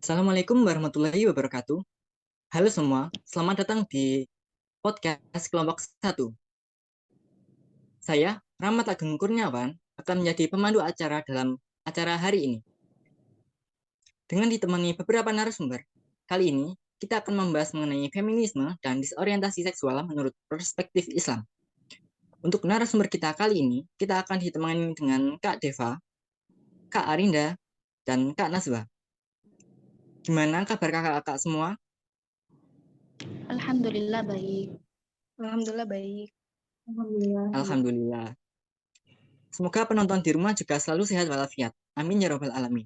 Assalamualaikum warahmatullahi wabarakatuh. Halo semua, selamat datang di podcast kelompok 1. Saya, Rahmat Agung Kurniawan, akan menjadi pemandu acara dalam acara hari ini. Dengan ditemani beberapa narasumber, kali ini kita akan membahas mengenai feminisme dan disorientasi seksual menurut perspektif Islam. Untuk narasumber kita kali ini, kita akan ditemani dengan Kak Deva, Kak Arinda, dan Kak Nazwa. Gimana kabar kakak-kakak semua? Alhamdulillah baik. Alhamdulillah baik. Alhamdulillah. Semoga penonton di rumah juga selalu sehat walafiat. Amin ya robbal alamin.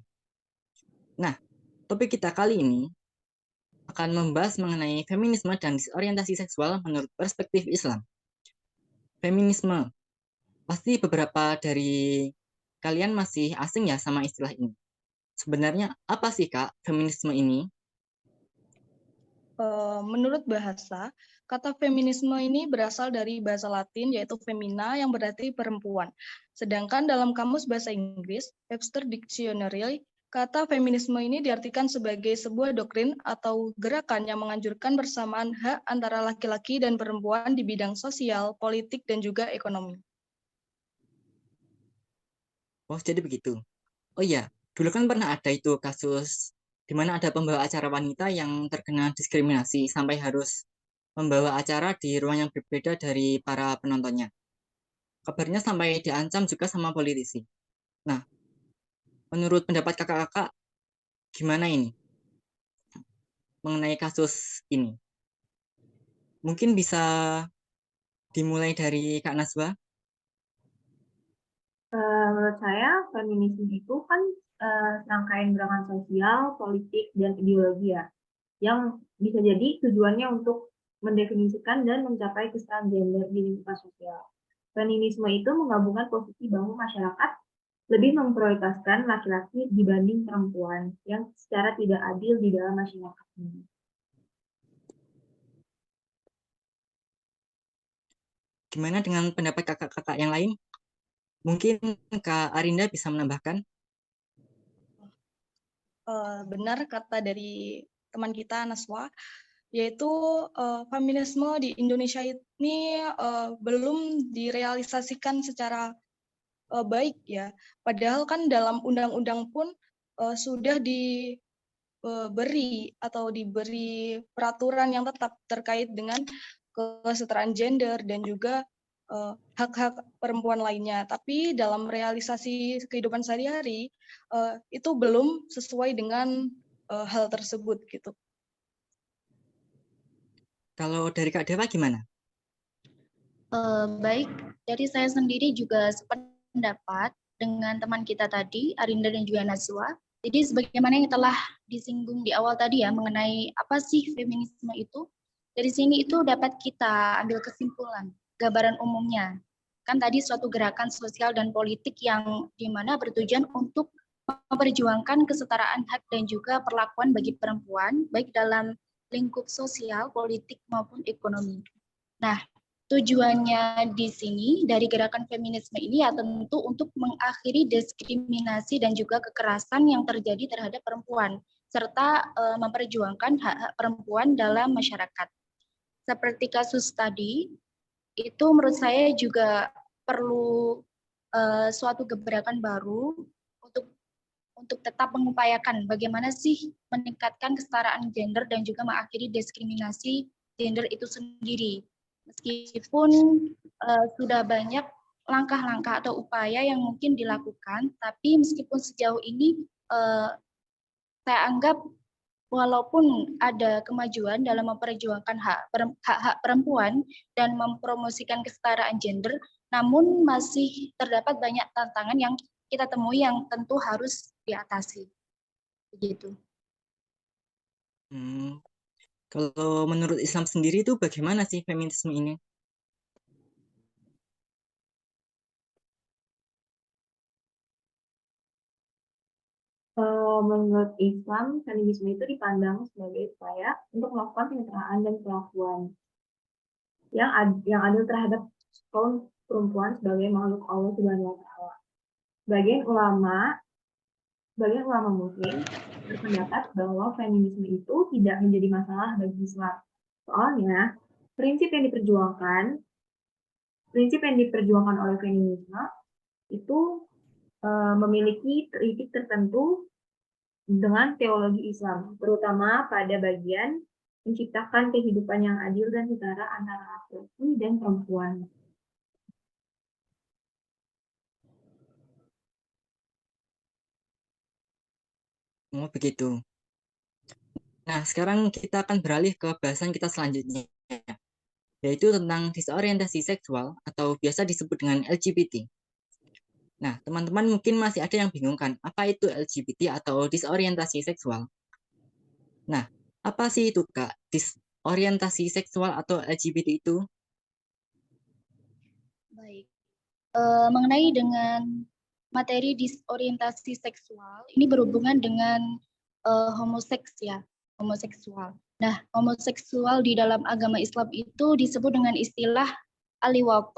Nah, topik kita kali ini akan membahas mengenai feminisme dan disorientasi seksual menurut perspektif Islam. Feminisme. Pasti beberapa dari kalian masih asing ya sama istilah ini. Sebenarnya apa sih Kak feminisme ini? Menurut bahasa, kata feminisme ini berasal dari bahasa Latin yaitu femina yang berarti perempuan. Sedangkan dalam kamus bahasa Inggris, Webster Dictionary, kata feminisme ini diartikan sebagai sebuah doktrin atau gerakan yang menganjurkan bersamaan hak antara laki-laki dan perempuan di bidang sosial, politik, dan juga ekonomi. Oh, jadi begitu. Oh iya, dulu kan pernah ada itu kasus di mana ada pembawa acara wanita yang terkena diskriminasi sampai harus membawa acara di ruang yang berbeda dari para penontonnya. Kabarnya sampai diancam juga sama politisi. Nah, menurut pendapat kakak-kakak, gimana ini mengenai kasus ini? Mungkin bisa dimulai dari Kak Naswa. Menurut saya, feminisme itu kan rangkaian gerakan sosial, politik, dan ideologi ya, yang bisa jadi tujuannya untuk mendefinisikan dan mencapai kesetaraan gender di lingkungan sosial. Feminisme itu menggabungkan posisi bahwa masyarakat lebih memprioritaskan laki-laki dibanding perempuan yang secara tidak adil di dalam masyarakat ini. Gimana dengan pendapat kakak-kakak yang lain? Mungkin Kak Arinda bisa menambahkan. Benar kata dari teman kita Naswa, yaitu feminisme di Indonesia ini belum direalisasikan secara baik ya. Padahal kan dalam undang-undang pun sudah diberi peraturan yang tetap terkait dengan kesetaraan gender dan juga hak-hak perempuan lainnya. Tapi dalam realisasi kehidupan sehari-hari itu belum sesuai dengan hal tersebut gitu. Kalau dari Kak Dewa gimana? Baik, dari saya sendiri juga sependapat dengan teman kita tadi, Arinda dan juga Nazwa. Jadi sebagaimana yang telah disinggung di awal tadi ya, mengenai apa sih feminisme itu, dari sini itu dapat kita ambil kesimpulan, gambaran umumnya. Kan tadi suatu gerakan sosial dan politik yang dimana bertujuan untuk memperjuangkan kesetaraan hak dan juga perlakuan bagi perempuan, baik dalam lingkup sosial, politik, maupun ekonomi. Nah, tujuannya di sini dari gerakan feminisme ini ya tentu untuk mengakhiri diskriminasi dan juga kekerasan yang terjadi terhadap perempuan serta memperjuangkan hak-hak perempuan dalam masyarakat. Seperti kasus tadi, itu menurut saya juga perlu suatu gebrakan baru untuk tetap mengupayakan bagaimana sih meningkatkan kesetaraan gender dan juga mengakhiri diskriminasi gender itu sendiri. Meskipun sudah banyak langkah-langkah atau upaya yang mungkin dilakukan, tapi meskipun sejauh ini saya anggap walaupun ada kemajuan dalam memperjuangkan hak-hak perempuan dan mempromosikan kesetaraan gender, namun masih terdapat banyak tantangan yang kita temui yang tentu harus diatasi. Begitu. Kalau menurut Islam sendiri itu bagaimana sih feminisme ini? Menurut Islam, feminisme itu dipandang sebagai upaya untuk melakukan penyederhanaan dan pengakuan yang adil terhadap kaum perempuan sebagai makhluk Allah Subhanahu wa Ta'ala. Sebagian ulama sebagian ulama Muslim berpendapat bahwa feminisme itu tidak menjadi masalah bagi Islam. Soalnya, prinsip yang diperjuangkan oleh feminisme itu memiliki titik tertentu dengan teologi Islam, terutama pada bagian menciptakan kehidupan yang adil dan setara antara laki-laki dan perempuan. Oh, begitu. Nah, sekarang kita akan beralih ke bahasan kita selanjutnya, yaitu tentang disorientasi seksual atau biasa disebut dengan LGBT. Nah, teman-teman mungkin masih ada yang bingung kan, apa itu LGBT atau disorientasi seksual? Nah, apa sih itu, Kak? Disorientasi seksual atau LGBT itu? Baik. Mengenai dengan materi disorientasi seksual, ini berhubungan dengan homoseks ya, homoseksual. Nah, homoseksual di dalam agama Islam itu disebut dengan istilah aliwaq,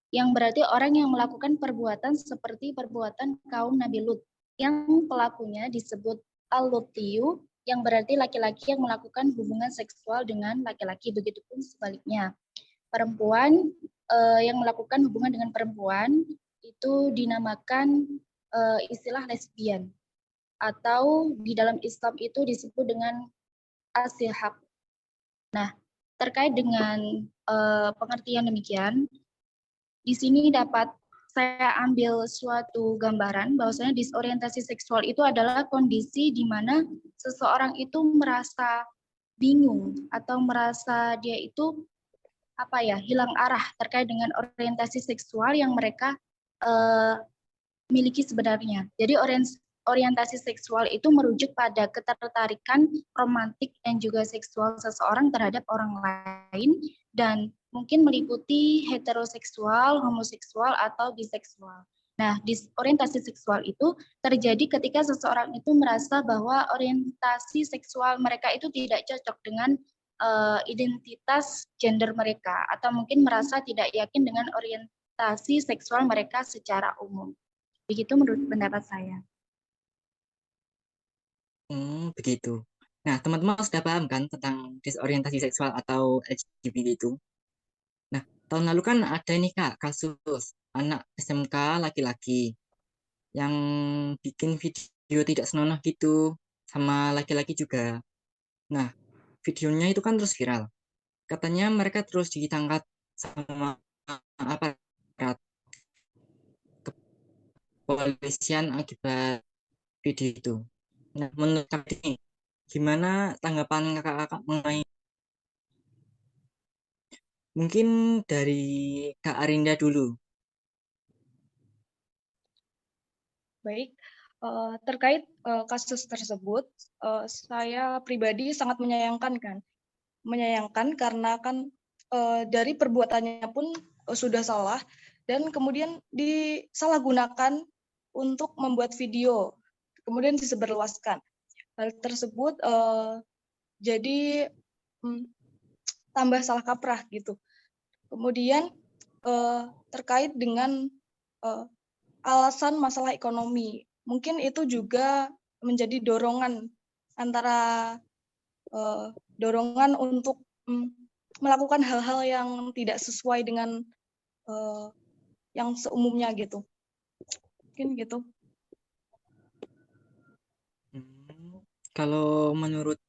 yang berarti orang yang melakukan perbuatan seperti perbuatan kaum Nabi Lut, yang pelakunya disebut al-lutiyu, yang berarti laki-laki yang melakukan hubungan seksual dengan laki-laki, begitupun sebaliknya. Perempuan yang melakukan hubungan dengan perempuan itu dinamakan istilah lesbian, atau di dalam Islam itu disebut dengan asihab. Nah, terkait dengan pengertian demikian, di sini dapat saya ambil suatu gambaran bahwasanya disorientasi seksual itu adalah kondisi di mana seseorang itu merasa bingung atau merasa dia itu hilang arah terkait dengan orientasi seksual yang mereka miliki sebenarnya. Jadi orientasi seksual itu merujuk pada ketertarikan romantik dan juga seksual seseorang terhadap orang lain, dan mungkin meliputi heteroseksual, homoseksual, atau biseksual. Nah, disorientasi seksual itu terjadi ketika seseorang itu merasa bahwa orientasi seksual mereka itu tidak cocok dengan identitas gender mereka, atau mungkin merasa tidak yakin dengan orientasi seksual mereka secara umum. Begitu menurut pendapat saya. Begitu. Nah, teman-teman sudah paham kan tentang disorientasi seksual atau LGBT itu? Nah, tahun lalu kan ada nih Kak, kasus anak SMK laki-laki yang bikin video tidak senonoh gitu sama laki-laki juga. Nah, videonya itu kan terus viral. Katanya mereka terus ditangkap sama aparat kepolisian akibat video itu. Nah, menurut Kak ini, gimana tanggapan kakak-kakak mengenai? Mungkin dari Kak Arinda dulu. Baik, terkait kasus tersebut, saya pribadi sangat menyayangkan karena kan dari perbuatannya pun sudah salah dan kemudian disalahgunakan untuk membuat video, kemudian disebarluaskan. Hal tersebut jadi tambah salah kaprah gitu. Kemudian terkait dengan alasan masalah ekonomi, mungkin itu juga menjadi dorongan untuk melakukan hal-hal yang tidak sesuai dengan yang seumumnya gitu. Mungkin gitu. Kalau menurut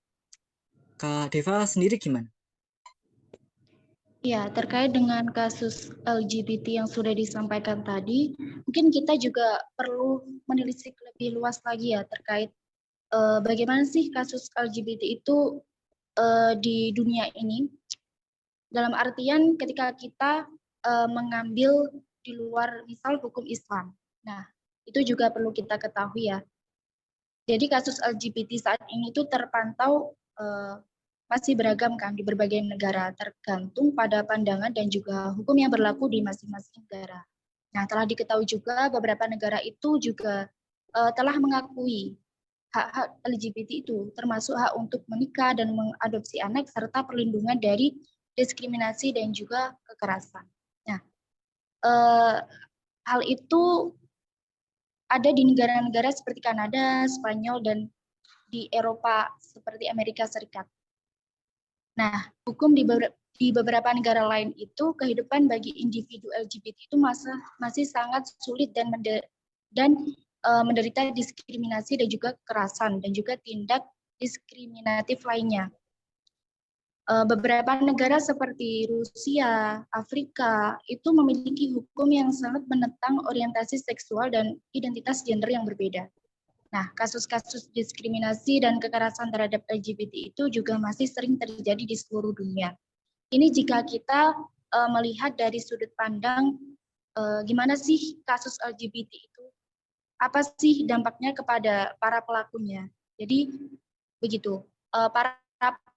Kak Deva sendiri gimana? Ya, terkait dengan kasus LGBT yang sudah disampaikan tadi, mungkin kita juga perlu menelisik lebih luas lagi ya terkait bagaimana sih kasus LGBT itu di dunia ini. Dalam artian ketika kita mengambil di luar misal hukum Islam. Nah, itu juga perlu kita ketahui ya. Jadi kasus LGBT saat ini itu terpantau masih beragam kan di berbagai negara, tergantung pada pandangan dan juga hukum yang berlaku di masing-masing negara. Nah, telah diketahui juga beberapa negara itu juga telah mengakui hak-hak LGBT itu, termasuk hak untuk menikah dan mengadopsi anak, serta perlindungan dari diskriminasi dan juga kekerasan. Nah, hal itu ada di negara-negara seperti Kanada, Spanyol, dan di Eropa seperti Amerika Serikat. Nah, hukum di beberapa negara lain itu kehidupan bagi individu LGBT itu masih sangat sulit dan menderita diskriminasi dan juga kekerasan dan juga tindak diskriminatif lainnya. Beberapa negara seperti Rusia, Afrika itu memiliki hukum yang sangat menentang orientasi seksual dan identitas gender yang berbeda. Nah, kasus-kasus diskriminasi dan kekerasan terhadap LGBT itu juga masih sering terjadi di seluruh dunia. Ini jika kita melihat dari sudut pandang gimana sih kasus LGBT itu, apa sih dampaknya kepada para pelakunya. Jadi begitu, para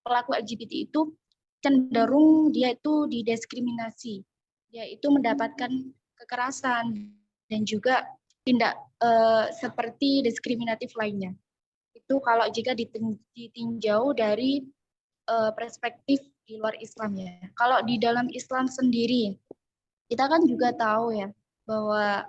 pelaku LGBT itu cenderung dia itu didiskriminasi, dia itu mendapatkan kekerasan dan juga tindak seperti diskriminatif lainnya. Itu kalau jika ditinjau dari perspektif di luar Islam ya. Kalau di dalam Islam sendiri, kita kan juga tahu ya bahwa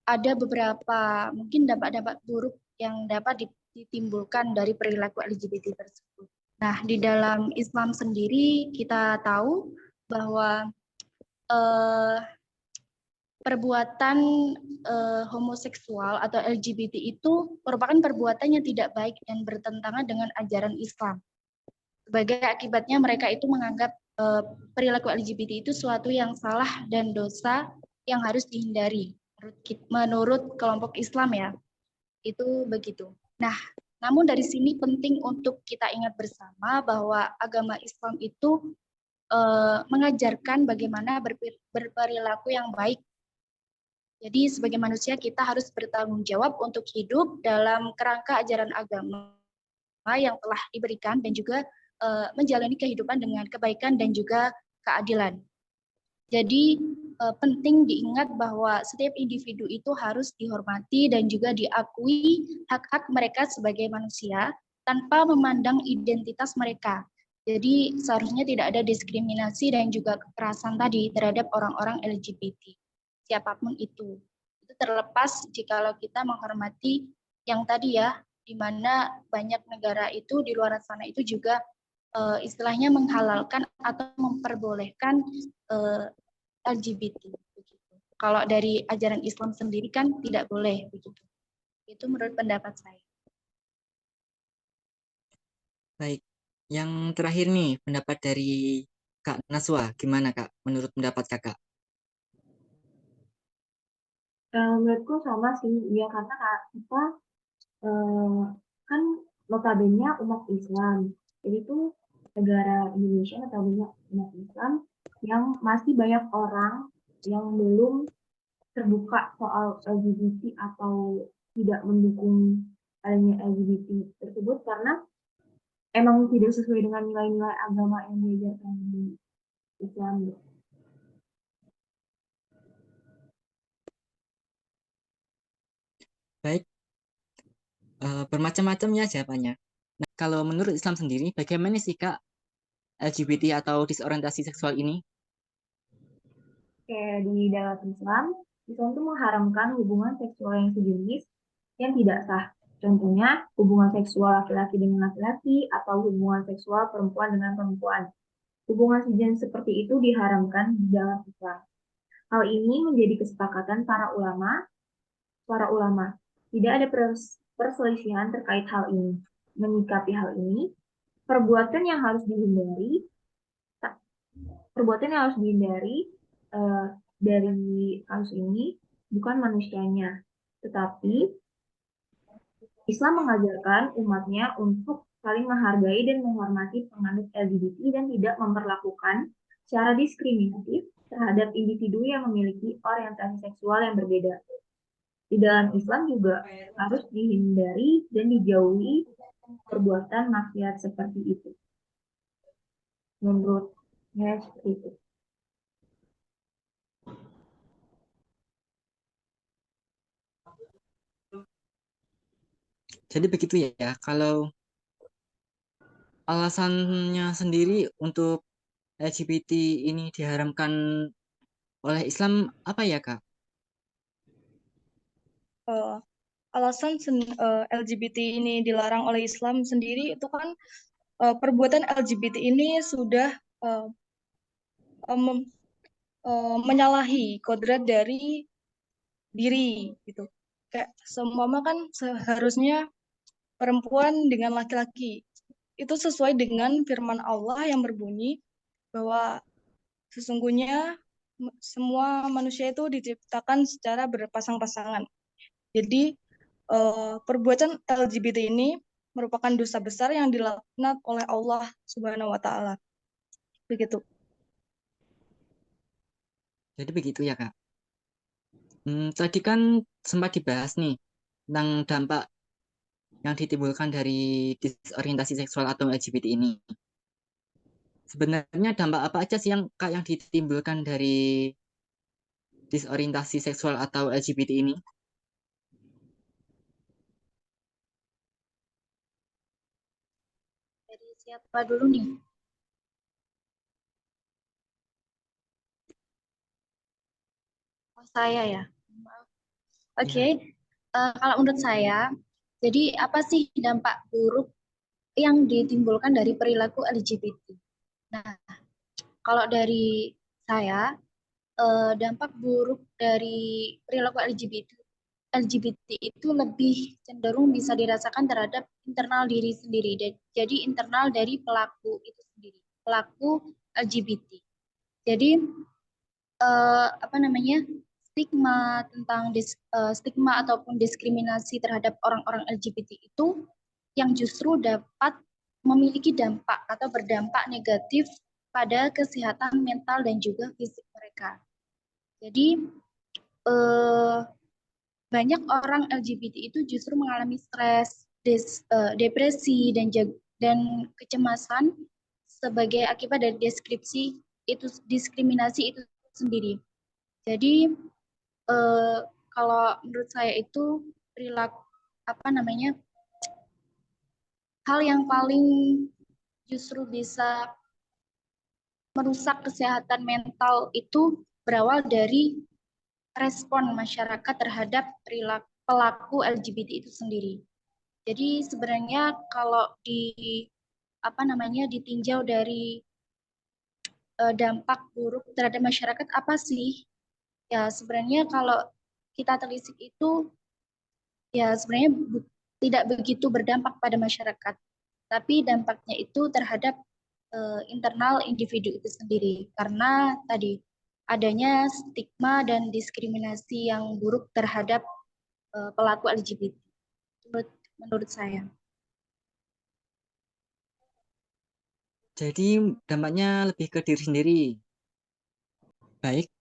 ada beberapa mungkin dampak-dampak buruk yang dapat ditimbulkan dari perilaku LGBT tersebut. Nah, di dalam Islam sendiri kita tahu bahwa perbuatan homoseksual atau LGBT itu merupakan perbuatan yang tidak baik dan bertentangan dengan ajaran Islam. Sebagai akibatnya mereka itu menganggap perilaku LGBT itu suatu yang salah dan dosa yang harus dihindari. Menurut kelompok Islam ya, itu begitu. Nah, namun dari sini penting untuk kita ingat bersama bahwa agama Islam itu mengajarkan bagaimana berperilaku yang baik. Jadi sebagai manusia kita harus bertanggung jawab untuk hidup dalam kerangka ajaran agama yang telah diberikan dan juga menjalani kehidupan dengan kebaikan dan juga keadilan. Jadi penting diingat bahwa setiap individu itu harus dihormati dan juga diakui hak-hak mereka sebagai manusia tanpa memandang identitas mereka. Jadi seharusnya tidak ada diskriminasi dan juga kekerasan tadi terhadap orang-orang LGBT, siapapun itu. Itu terlepas jikalau kita menghormati yang tadi ya, di mana banyak negara itu di luar sana itu juga istilahnya menghalalkan atau memperbolehkan LGBT. Begitu. Kalau dari ajaran Islam sendiri kan tidak boleh begitu. Itu menurut pendapat saya. Baik, yang terakhir nih pendapat dari Kak Naswa, gimana Kak menurut pendapat Kakak? Menurutku sama sih, ya karena kita kan notabene umat Islam. Jadi itu negara Indonesia notabene umat Islam yang masih banyak orang yang belum terbuka soal LGBT atau tidak mendukung adanya LGBT tersebut karena emang tidak sesuai dengan nilai-nilai agama yang diajarkan di Islam. Baik, bermacam-macam ya jawabannya. Nah, kalau menurut Islam sendiri, bagaimana sih Kak LGBT atau disorientasi seksual ini? Kayak di dalam Islam itu mengharamkan hubungan seksual yang sejenis yang tidak sah. Contohnya, hubungan seksual laki-laki dengan laki-laki atau hubungan seksual perempuan dengan perempuan. Hubungan sejenis seperti itu diharamkan di dalam Islam. Hal ini menjadi kesepakatan para ulama. Tidak ada perselisihan terkait hal ini. Menyikapi hal ini, perbuatan yang harus dihindari dari kasus ini bukan manusianya, tetapi Islam mengajarkan umatnya untuk saling menghargai dan menghormati penganut LGBT dan tidak memperlakukan secara diskriminatif terhadap individu yang memiliki orientasi seksual yang berbeda. Di dalam Islam juga harus dihindari dan dijauhi perbuatan maksiat seperti itu. Menurutnya seperti itu. Jadi begitu ya, kalau alasannya sendiri untuk LGBT ini diharamkan oleh Islam apa ya Kak? eh, alasan LGBT ini dilarang oleh Islam sendiri itu kan perbuatan LGBT ini sudah eh, mem- menyalahi kodrat dari diri gitu. Kayak seumpama kan seharusnya perempuan dengan laki-laki itu sesuai dengan firman Allah yang berbunyi bahwa sesungguhnya semua manusia itu diciptakan secara berpasang-pasangan. Jadi perbuatan LGBT ini merupakan dosa besar yang dilaknat oleh Allah Subhanahu wa taala. Begitu. Jadi begitu ya, Kak. Tadi kan sempat dibahas nih tentang dampak yang ditimbulkan dari disorientasi seksual atau LGBT ini. Sebenarnya dampak apa aja sih Kak, yang ditimbulkan dari disorientasi seksual atau LGBT ini? Dari siapa dulu nih? Oh, saya ya. Maaf. Oke, Ya, kalau menurut saya, jadi apa sih dampak buruk yang ditimbulkan dari perilaku LGBT? Nah, kalau dari saya, dampak buruk dari perilaku LGBT itu lebih cenderung bisa dirasakan terhadap internal diri sendiri. Jadi internal dari pelaku itu sendiri, pelaku LGBT. Jadi apa namanya, stigma ataupun diskriminasi terhadap orang-orang LGBT itu yang justru dapat memiliki dampak atau berdampak negatif pada kesehatan mental dan juga fisik mereka. Jadi eh, banyak orang LGBT itu justru mengalami stres, depresi dan kecemasan sebagai akibat dari diskriminasi itu sendiri. Jadi eh, kalau menurut saya itu perilaku apa namanya, hal yang paling justru bisa merusak kesehatan mental itu berawal dari respon masyarakat terhadap perilaku pelaku LGBT itu sendiri. Jadi sebenarnya kalau apa namanya, ditinjau dari dampak buruk terhadap masyarakat apa sih? Ya sebenarnya kalau kita telisik itu ya sebenarnya tidak begitu berdampak pada masyarakat, tapi dampaknya itu terhadap internal individu itu sendiri karena tadi adanya stigma dan diskriminasi yang buruk terhadap pelaku LGBT. Menurut saya. jadi dampaknya lebih ke diri sendiri. Baik,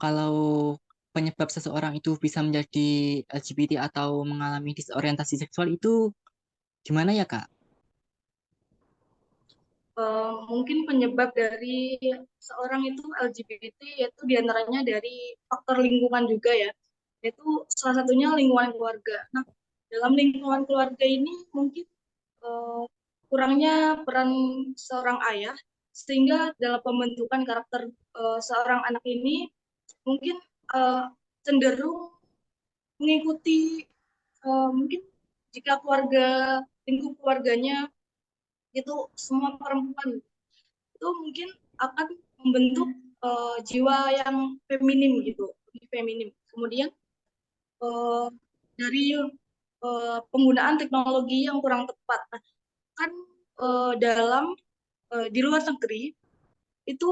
kalau penyebab seseorang itu bisa menjadi LGBT atau mengalami disorientasi seksual itu gimana ya, Kak? Mungkin penyebab dari seorang itu LGBT yaitu diantaranya dari faktor lingkungan juga ya, yaitu salah satunya lingkungan keluarga. Nah, dalam lingkungan keluarga ini mungkin eh, kurangnya peran seorang ayah sehingga dalam pembentukan karakter seorang anak ini mungkin eh, cenderung mengikuti mungkin jika lingkup keluarganya itu semua perempuan itu mungkin akan membentuk jiwa yang feminim gitu, lebih feminim. Kemudian uh, dari penggunaan teknologi yang kurang tepat. Nah, kan di luar negeri itu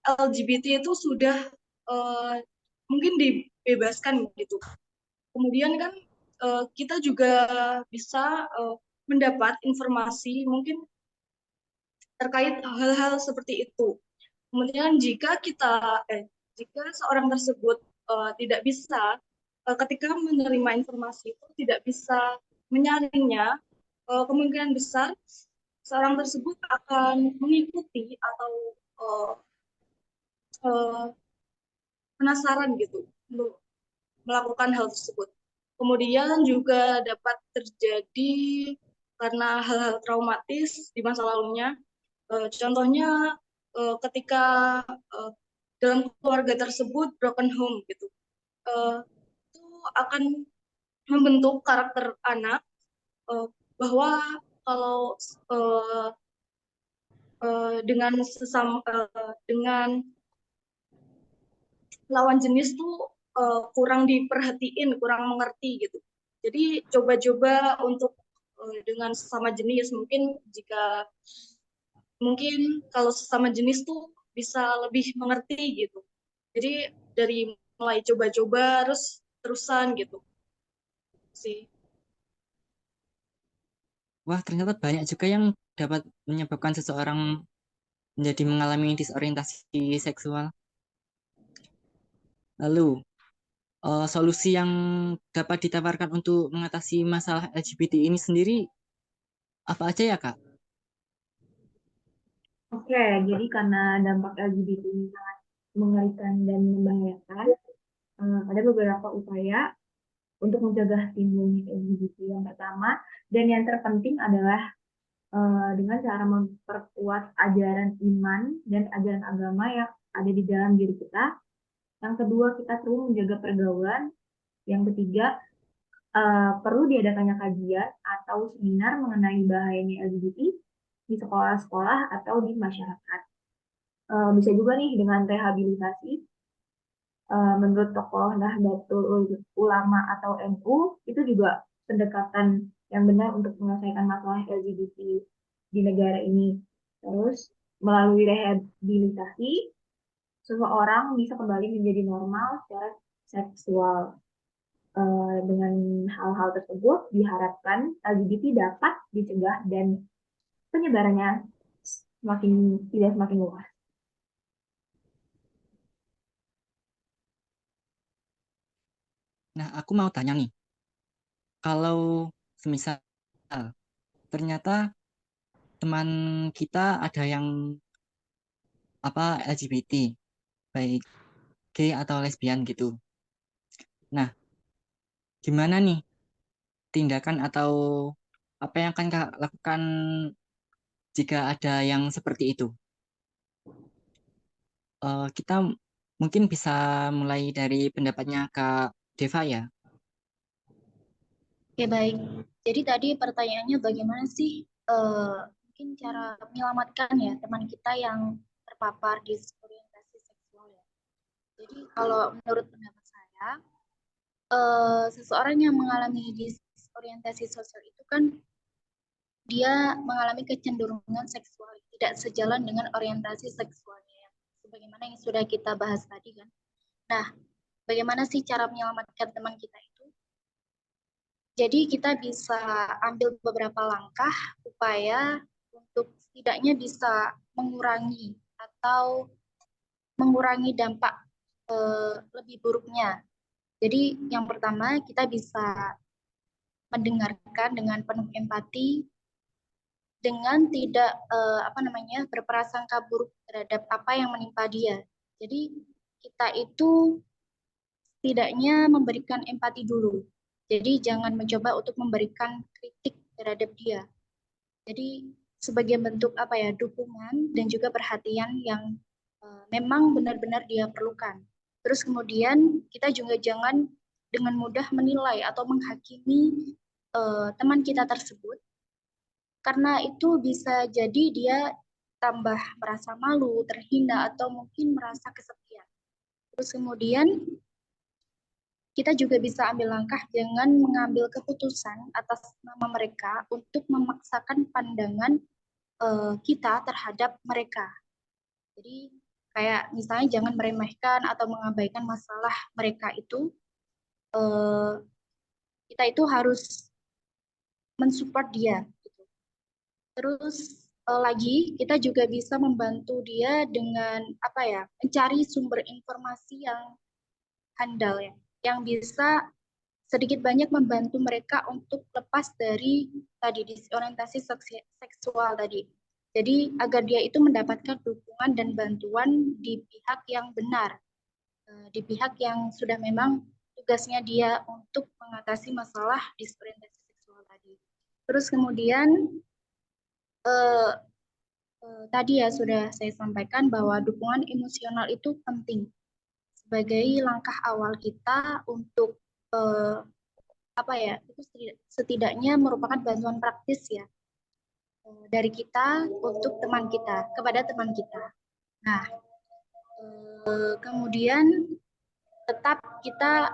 LGBT itu sudah uh, mungkin dibebaskan gitu. Kemudian kan kita juga bisa mendapat informasi mungkin terkait hal-hal seperti itu. Kemudian jika seorang tersebut tidak bisa ketika menerima informasi itu tidak bisa menyaringnya, kemungkinan besar seorang tersebut akan mengikuti atau uh, uh, penasaran gitu untuk melakukan hal tersebut. Kemudian juga dapat terjadi karena hal-hal traumatis di masa lalunya. Contohnya ketika uh, dalam keluarga tersebut broken home gitu, itu akan membentuk karakter anak bahwa kalau dengan dengan lawan jenis tuh kurang diperhatiin, kurang mengerti gitu. Jadi coba-coba untuk dengan sesama jenis, mungkin kalau sesama jenis tuh bisa lebih mengerti gitu. Jadi dari mulai coba-coba terusan gitu sih. Wah, ternyata banyak juga yang dapat menyebabkan seseorang menjadi mengalami disorientasi seksual. Lalu, solusi yang dapat ditawarkan untuk mengatasi masalah LGBT ini sendiri apa aja ya, Kak? Oke, jadi karena dampak LGBT ini sangat mengerikan dan membahayakan, ada beberapa upaya untuk mencegah timbulnya LGBT. Yang pertama dan yang terpenting adalah dengan cara memperkuat ajaran iman dan ajaran agama yang ada di dalam diri kita. Yang kedua, kita perlu menjaga pergaulan. Yang ketiga, perlu diadakannya kajian atau seminar mengenai bahayanya LGBT di sekolah-sekolah atau di masyarakat. Bisa juga nih dengan rehabilitasi. Menurut tokoh Nahdlatul Ulama atau NU, itu juga pendekatan yang benar untuk menyelesaikan masalah LGBT di negara ini. Terus, melalui rehabilitasi, seseorang bisa kembali menjadi normal secara seksual. Dengan hal-hal tersebut, diharapkan LGBT dapat dicegah dan penyebarannya tidak semakin luas. Nah, aku mau tanya nih, kalau semisal ternyata teman kita ada yang LGBT, baik gay atau lesbian gitu. Nah, gimana nih tindakan atau apa yang akan Kak lakukan jika ada yang seperti itu? Kita mungkin bisa mulai dari pendapatnya Kak Deva ya. Oke, baik. Jadi tadi pertanyaannya bagaimana sih mungkin cara menyelamatkan ya teman kita yang terpapar disorientasi seksual ya. Jadi kalau menurut pendapat saya, seseorang yang mengalami disorientasi sosial itu kan dia mengalami kecenderungan seksual tidak sejalan dengan orientasi seksualnya ya. Sebagaimana yang sudah kita bahas tadi kan. Nah, bagaimana sih cara menyelamatkan teman kita itu? Jadi kita bisa ambil beberapa langkah upaya untuk setidaknya bisa mengurangi atau mengurangi dampak lebih buruknya. Jadi yang pertama kita bisa mendengarkan dengan penuh empati dengan tidak berprasangka buruk terhadap apa yang menimpa dia. Jadi kita itu setidaknya memberikan empati dulu. Jadi jangan mencoba untuk memberikan kritik terhadap dia. Jadi sebagai bentuk dukungan dan juga perhatian yang memang benar-benar dia perlukan. Terus kemudian kita juga jangan dengan mudah menilai atau menghakimi teman kita tersebut karena itu bisa jadi dia tambah merasa malu, terhina atau mungkin merasa kesepian. Terus kemudian kita juga bisa ambil langkah dengan mengambil keputusan atas nama mereka untuk memaksakan pandangan kita terhadap mereka. Jadi kayak misalnya jangan meremehkan atau mengabaikan masalah mereka itu. Kita itu harus mensupport dia. Gitu. Terus lagi kita juga bisa membantu dia dengan mencari sumber informasi yang handal ya, yang bisa sedikit banyak membantu mereka untuk lepas dari tadi disorientasi seksual tadi. Jadi agar dia itu mendapatkan dukungan dan bantuan di pihak yang benar, di pihak yang sudah memang tugasnya dia untuk mengatasi masalah disorientasi seksual tadi. Terus kemudian tadi ya sudah saya sampaikan bahwa dukungan emosional itu penting sebagai langkah awal kita untuk apa ya, itu setidaknya merupakan bantuan praktis ya dari kita untuk teman kita, kepada teman kita. Nah, kemudian tetap kita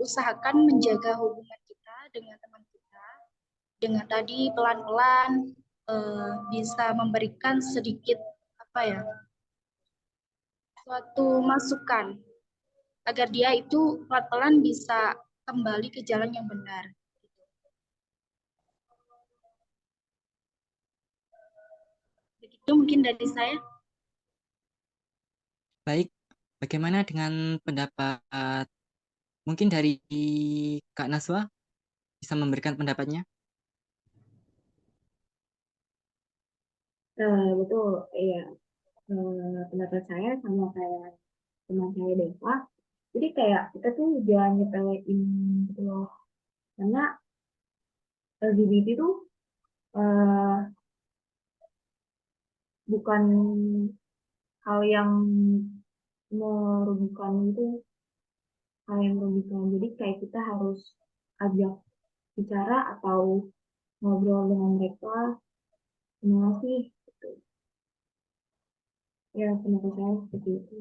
usahakan menjaga hubungan kita dengan teman kita dengan tadi pelan-pelan bisa memberikan sedikit apa ya, suatu masukan agar dia itu pelan-pelan bisa kembali ke jalan yang benar. Begitu mungkin dari saya. Baik, bagaimana dengan pendapat mungkin dari Kak Naswa bisa memberikan pendapatnya? Betul, iya. Pendapat saya sama kayak teman saya Deva. Jadi kayak kita tuh jangan nyepelein gitu loh. Karena LGBT itu eh, bukan hal yang merugikan itu, hal yang merugikan. Jadi kayak kita harus ajak bicara atau ngobrol dengan mereka, gimana sih? Gitu. Ya, pendapat saya seperti itu.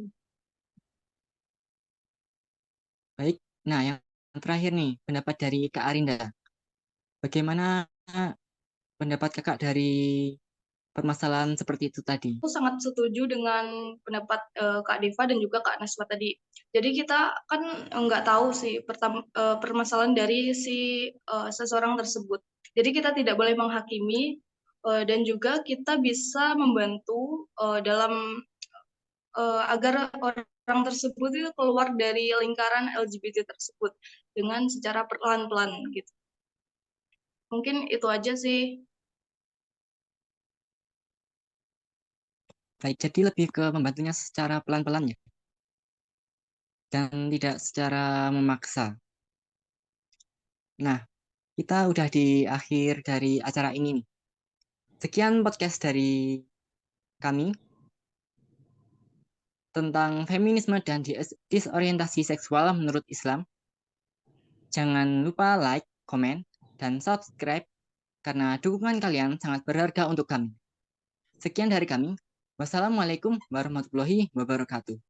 Baik, nah yang terakhir nih, pendapat dari Kak Arinda. Bagaimana pendapat kakak dari permasalahan seperti itu tadi? Aku sangat setuju dengan pendapat Kak Deva dan juga Kak Naswa tadi. Jadi kita kan nggak tahu sih permasalahan dari si seseorang tersebut. Jadi kita tidak boleh menghakimi dan juga kita bisa membantu dalam agar orang tersebut itu keluar dari lingkaran LGBT tersebut dengan secara perlahan-lahan gitu. Mungkin itu aja sih. Baik, jadi lebih ke membantunya secara pelan-pelan ya, dan tidak secara memaksa. Nah, kita udah di akhir dari acara ini nih. Sekian podcast dari kami tentang feminisme dan disorientasi seksual menurut Islam. Jangan lupa like, komen, dan subscribe karena dukungan kalian sangat berharga untuk kami. Sekian dari kami. Wassalamualaikum warahmatullahi wabarakatuh.